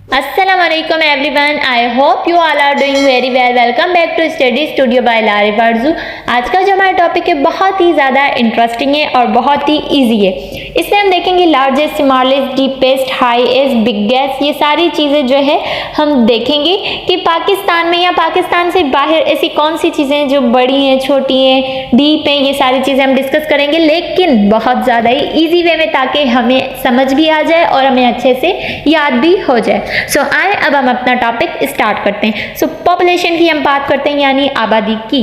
Assalamualaikum everyone. I hope you all are doing very well. Welcome back to Study Studio by लारिफ आरजू। आज का जो हमारा topic है बहुत ही ज़्यादा इंटरेस्टिंग है और बहुत ही इजी है। इसमें हम देखेंगे largest, smallest, deepest, highest, biggest, ये सारी चीज़ें जो है हम देखेंगे कि पाकिस्तान में या पाकिस्तान से बाहर ऐसी कौन सी चीज़ें जो बड़ी हैं, छोटी हैं, डीप हैं, ये सारी चीज़ें हम डिस्कस करेंगे, लेकिन बहुत ज़्यादा ही ईजी वे में, ताकि हमें समझ भी आ जाए और हमें अच्छे से याद भी हो जाए। आए अब हम अपना टॉपिक स्टार्ट करते हैं। पॉपुलेशन की हम बात करते हैं, यानी आबादी की।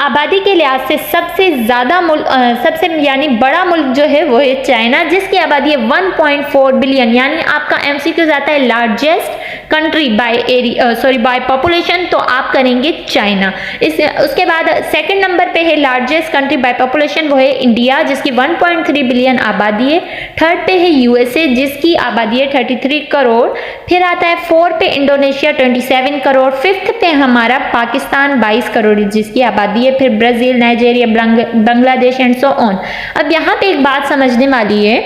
आबादी के लिहाज से सबसे ज़्यादा मुल्क, सबसे यानी बड़ा मुल्क जो है वो है चाइना, जिसकी आबादी है 1.4 बिलियन। यानी आपका एमसीक्यू आता है लार्जेस्ट कंट्री बाय पॉपुलेशन, तो आप करेंगे चाइना। उसके बाद सेकंड नंबर पे है लार्जेस्ट कंट्री बाय पॉपुलेशन, वो है इंडिया, जिसकी 1.3 बिलियन आबादी है। थर्ड पे है यूएसए, जिसकी आबादी है 33 करोड़। फिर आता है 4 पे इंडोनेशिया 27 करोड़। फिफ्थ पे हमारा पाकिस्तान 22 करोड़ जिसकी आबादी है। फिर Brazil, Nigeria, Bangladesh and so on. अब यहाँ पे एक बात समझने वाली है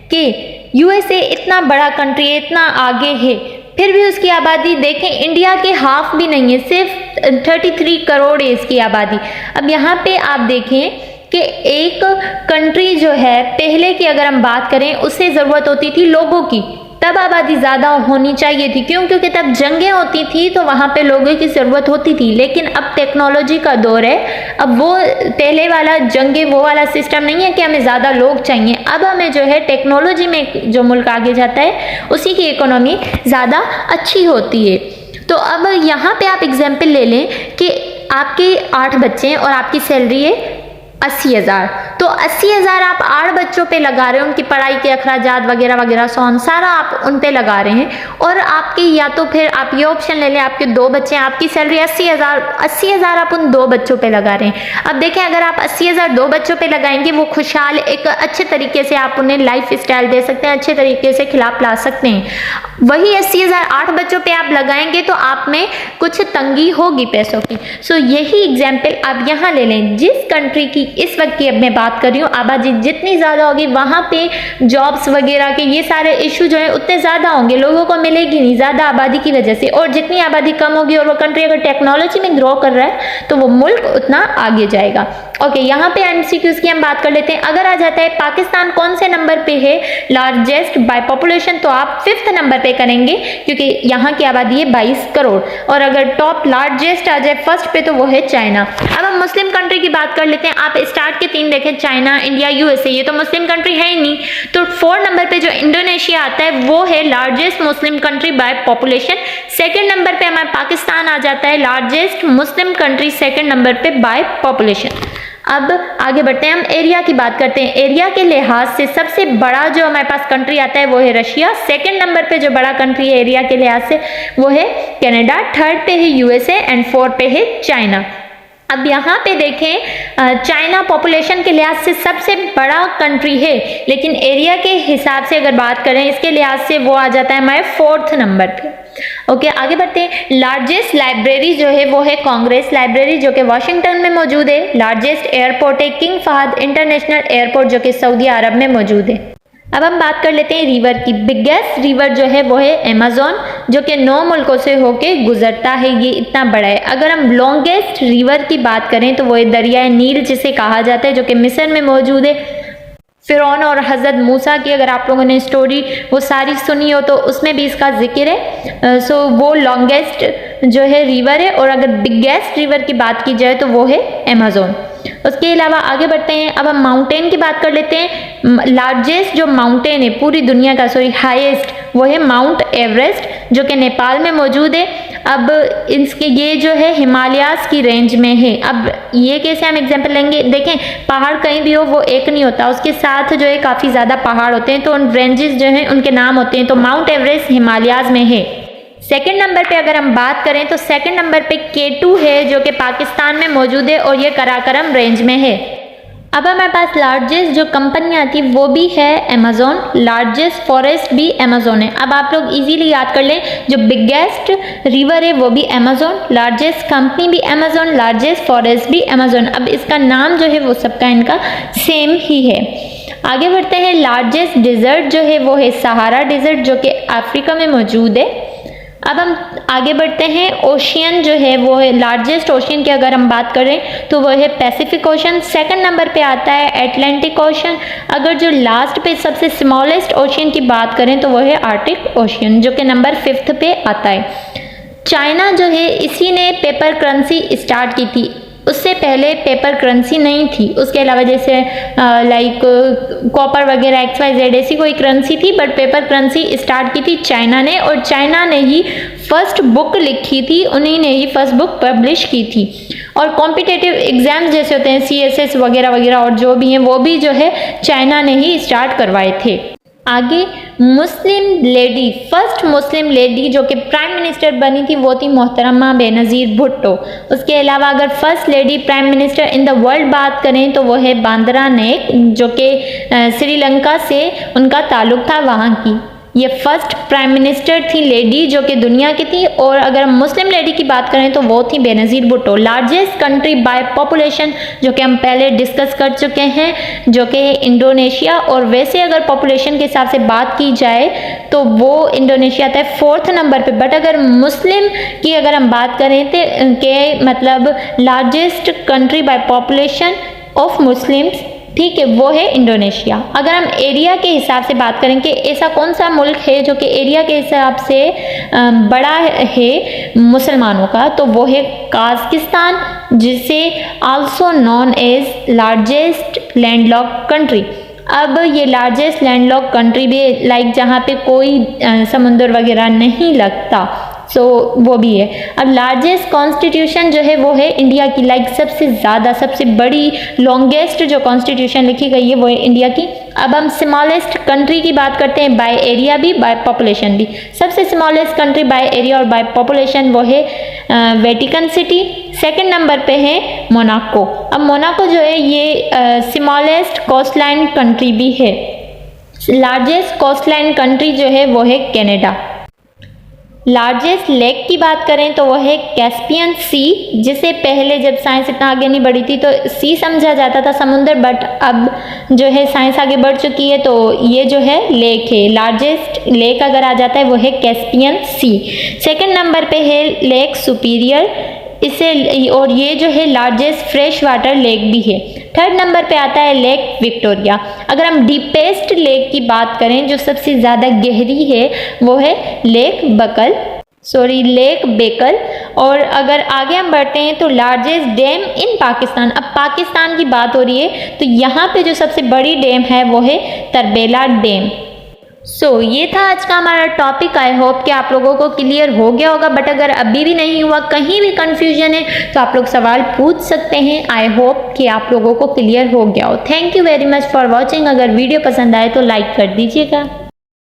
कि यूएसए इतना बड़ा कंट्री है, इतना आगे है, फिर भी उसकी आबादी देखें इंडिया के हाफ भी नहीं है, सिर्फ 33 करोड़ है इसकी आबादी। अब यहाँ पे आप देखें कि एक कंट्री जो है, पहले की अगर हम बात करें, उससे ज़रूरत होती थी लोगों की, तब आबादी ज़्यादा होनी चाहिए थी। क्यों? क्योंकि तब जंगें होती थी तो वहाँ पे लोगों की ज़रूरत होती थी। लेकिन अब टेक्नोलॉजी का दौर है, अब वो पहले वाला जंगे वो वाला सिस्टम नहीं है कि हमें ज़्यादा लोग चाहिए। अब हमें जो है टेक्नोलॉजी में जो मुल्क आगे जाता है उसी की इकोनॉमी ज़्यादा अच्छी होती है। तो अब यहाँ पे आप एग्जाम्पल ले लें कि आपके 8 बच्चे हैं और आपकी सैलरी है 80,000, तो 80,000 आप 8 बच्चों पे लगा रहे हैं, उनकी पढ़ाई के अखराजात वगैरह वगैरह सारा आप उन पे लगा रहे हैं। और आपकी, या तो फिर आप ये ऑप्शन ले लें, आपके 2 बच्चे हैं, आपकी सैलरी 80,000 आप उन 2 बच्चों पे लगा रहे हैं। अब देखें, अगर आप 80,000 2 बच्चों पे लगाएंगे, वो खुशहाल एक अच्छे तरीके से आप उन्हें लाइफ स्टाइल दे सकते हैं, अच्छे तरीके से खिला पिला सकते हैं। वही 80,000 8 बच्चों पे आप लगाएंगे तो आप में कुछ तंगी होगी पैसों की। यही एग्जाम्पल आप यहाँ ले लें। जिस कंट्री की इस वक्त की अब मैं बात कर रही हूँ, आबादी जितनी ज़्यादा होगी वहाँ पे जॉब्स वगैरह के ये सारे इशू जो है उतने ज़्यादा होंगे, लोगों को मिलेगी नहीं ज़्यादा आबादी की वजह से। और जितनी आबादी कम होगी और वो कंट्री अगर टेक्नोलॉजी में ग्रो कर रहा है तो वो मुल्क उतना आगे जाएगा। ओके, यहाँ पे एमसीक्यूज की हम बात कर लेते हैं। अगर आ जाता है पाकिस्तान कौन से नंबर पे है लार्जेस्ट बाय पॉपुलेशन, तो आप 5th नंबर पे करेंगे, क्योंकि यहाँ की आबादी है 22 करोड़। और अगर टॉप लार्जेस्ट आ जाए फर्स्ट पे तो वो है चाइना। अब हम मुस्लिम कंट्री की बात कर लेते हैं। आप स्टार्ट के 3 देखें, चाइना, इंडिया, यूएसए, ये तो मुस्लिम कंट्री है ही नहीं। तो 4 नंबर पे जो इंडोनेशिया आता है वो है largest Muslim country by population. Second number पे हमारा पाकिस्तान आ जाता है largest Muslim country, second number पे बाय पॉपुलेशन। अब आगे बढ़ते हैं, हम एरिया की बात करते हैं। एरिया के लिहाज से सबसे बड़ा जो हमारे पास कंट्री आता है वो है रशिया। सेकंड नंबर पे जो बड़ा कंट्री है एरिया के लिहाज से वो है कनाडा। थर्ड पे है यूएसए एंड 4 पे है चाइना। अब यहाँ पे देखें, चाइना पॉपुलेशन के लिहाज से सबसे बड़ा कंट्री है, लेकिन एरिया के हिसाब से अगर बात करें इसके लिहाज से वो आ जाता है हमारे 4th नंबर पे। ओके, आगे बढ़ते हैं। लार्जेस्ट लाइब्रेरी जो है वो है कांग्रेस लाइब्रेरी, जो कि वाशिंगटन में मौजूद है। लार्जेस्ट एयरपोर्ट है किंग फहद इंटरनेशनल एयरपोर्ट, जो कि सऊदी अरब में मौजूद है। अब हम बात कर लेते हैं रिवर की। बिगेस्ट रिवर जो है वो है अमेज़न, जो कि 9 मुल्कों से होके गुजरता है, ये इतना बड़ा है। अगर हम लॉन्गेस्ट रिवर की बात करें तो वो है दरिया नील, जिसे कहा जाता है, जो कि मिस्र में मौजूद है। फिरौन और हज़रत मूसा की अगर आप लोगों ने स्टोरी वो सारी सुनी हो तो उसमें भी इसका जिक्र है। वो लॉन्गेस्ट जो है रिवर है। और अगर बिगेस्ट रिवर की बात की जाए तो वो है अमेज़न। उसके अलावा आगे बढ़ते हैं। अब हम माउंटेन की बात कर लेते हैं। लार्जेस्ट जो माउंटेन है पूरी दुनिया का, हाईएस्ट, वो है माउंट एवरेस्ट, जो कि नेपाल में मौजूद है। अब इसके ये जो है हिमालयाज की रेंज में है। अब ये कैसे हम एग्जांपल लेंगे, देखें पहाड़ कहीं भी हो वो एक नहीं होता, उसके साथ जो है काफ़ी ज़्यादा पहाड़ होते हैं, तो उन रेंजेस जो हैं उनके नाम होते हैं। तो माउंट एवरेस्ट हिमालयाज में है। सेकंड नंबर पे अगर हम बात करें तो सेकंड नंबर पे K2 है, जो कि पाकिस्तान में मौजूद है और ये कराकरम रेंज में है। अब हमारे पास लार्जेस्ट जो कंपनी आती है वो भी है अमेज़न, लार्जेस्ट फॉरेस्ट भी अमेज़न है। अब आप लोग इजीली याद कर लें, जो बिगेस्ट रिवर है वो भी अमेज़न, लार्जेस्ट कंपनी भी अमेज़न, लार्जेस्ट फॉरेस्ट भी अमेज़न। अब इसका नाम जो है वो सबका इनका सेम ही है। आगे बढ़ते हैं। लार्जेस्ट डिजर्ट जो है वो है सहारा डिजर्ट, जो कि अफ्रीका में मौजूद है। अब हम आगे बढ़ते हैं। ओशियन जो है वो है, लार्जेस्ट ओशियन की अगर हम बात करें तो वो है पैसिफिक ओशन। सेकंड नंबर पे आता है एटलांटिक ओशन। अगर जो लास्ट पे सबसे स्मॉलेस्ट ओशियन की बात करें तो वो है आर्टिक ओशियन, जो कि नंबर 5 पे आता है। चाइना जो है इसी ने पेपर करेंसी स्टार्ट की थी, उससे पहले पेपर करेंसी नहीं थी। उसके अलावा जैसे लाइक कॉपर वगैरह XYZ ऐसी कोई करेंसी थी, बट पेपर करेंसी स्टार्ट की थी चाइना ने, और चाइना ने ही फर्स्ट बुक लिखी थी, उन्हीं ने ही फर्स्ट बुक पब्लिश की थी। और कॉम्पिटिटिव एग्जाम्स जैसे होते हैं CSS वगैरह वगैरह और जो भी हैं वो भी जो है चाइना ने ही स्टार्ट करवाए थे। आगे मुस्लिम लेडी, फर्स्ट मुस्लिम लेडी जो कि प्राइम मिनिस्टर बनी थी वो थी मोहतरमा बेनज़ीर भुट्टो। उसके अलावा अगर first lady prime minister in the world बात करें तो वो है बांद्रा नायक, जो कि श्रीलंका से उनका ताल्लुक था वहाँ की। ये फर्स्ट प्राइम मिनिस्टर थी लेडी जो कि दुनिया की थी। और अगर मुस्लिम लेडी की बात करें तो वो थी Benazir Bhutto. Largest country by population जो कि हम पहले डिस्कस कर चुके हैं, जो कि इंडोनेशिया। और वैसे अगर पॉपुलेशन के हिसाब से बात की जाए तो वो इंडोनेशिया आता है 4th नंबर पे। बट अगर मुस्लिम की अगर हम बात करें तो के मतलब largest country by population of Muslims, ठीक है, वो है इंडोनेशिया। अगर हम एरिया के हिसाब से बात करें कि ऐसा कौन सा मुल्क है जो कि एरिया के हिसाब से बड़ा है मुसलमानों का, तो वो है काज़किस्तान, जिसे also known as largest landlocked country. अब ये लार्जेस्ट लैंडलॉक्ड कंट्री भी लाइक जहाँ पे कोई समुंदर वगैरह नहीं लगता, सो वो भी है। अब लार्जेस्ट कॉन्स्टिट्यूशन जो है वो है इंडिया की, लाइक सबसे ज़्यादा सबसे बड़ी लॉन्गेस्ट जो कॉन्स्टिट्यूशन लिखी गई है वो है इंडिया की। अब हम स्मॉलेस्ट कंट्री की बात करते हैं, बाय एरिया भी बाय पॉपुलेशन भी। सबसे स्मॉलेस्ट कंट्री बाय एरिया और बाय पॉपुलेशन वो है वेटिकन सिटी। सेकंड नंबर पे है मोनाको। अब मोनाको जो है ये स्मॉलेस्ट कोस्टलाइन कंट्री भी है। लार्जेस्ट कोस्टलाइन कंट्री जो है वो है कनाडा। लार्जेस्ट लेक की बात करें तो वो है कैस्पियन सी, जिसे पहले जब साइंस इतना आगे नहीं बढ़ी थी तो सी समझा जाता था समुंदर, बट अब जो है साइंस आगे बढ़ चुकी है तो ये जो है लेक है। लार्जेस्ट लेक अगर आ जाता है वो है कैस्पियन सी। सेकंड नंबर पे है लेक सुपीरियर, इसे और ये जो है लार्जेस्ट फ्रेश वाटर लेक भी है। थर्ड नंबर पे आता है लेक विक्टोरिया। अगर हम डीपेस्ट लेक की बात करें जो सबसे ज़्यादा गहरी है वो है लेक बेकल। और अगर आगे हम बढ़ते हैं तो लार्जेस्ट डैम इन पाकिस्तान। अब पाकिस्तान की बात हो रही है तो यहाँ पे जो सबसे बड़ी डैम है वो है तरबेला डैम। ये था आज का हमारा टॉपिक। आई होप कि आप लोगों को क्लियर हो गया होगा, बट अगर अभी भी नहीं हुआ, कहीं भी कंफ्यूजन है तो आप लोग सवाल पूछ सकते हैं। आई होप कि आप लोगों को क्लियर हो गया हो। Thank you very much for watching. अगर वीडियो पसंद आए तो लाइक कर दीजिएगा।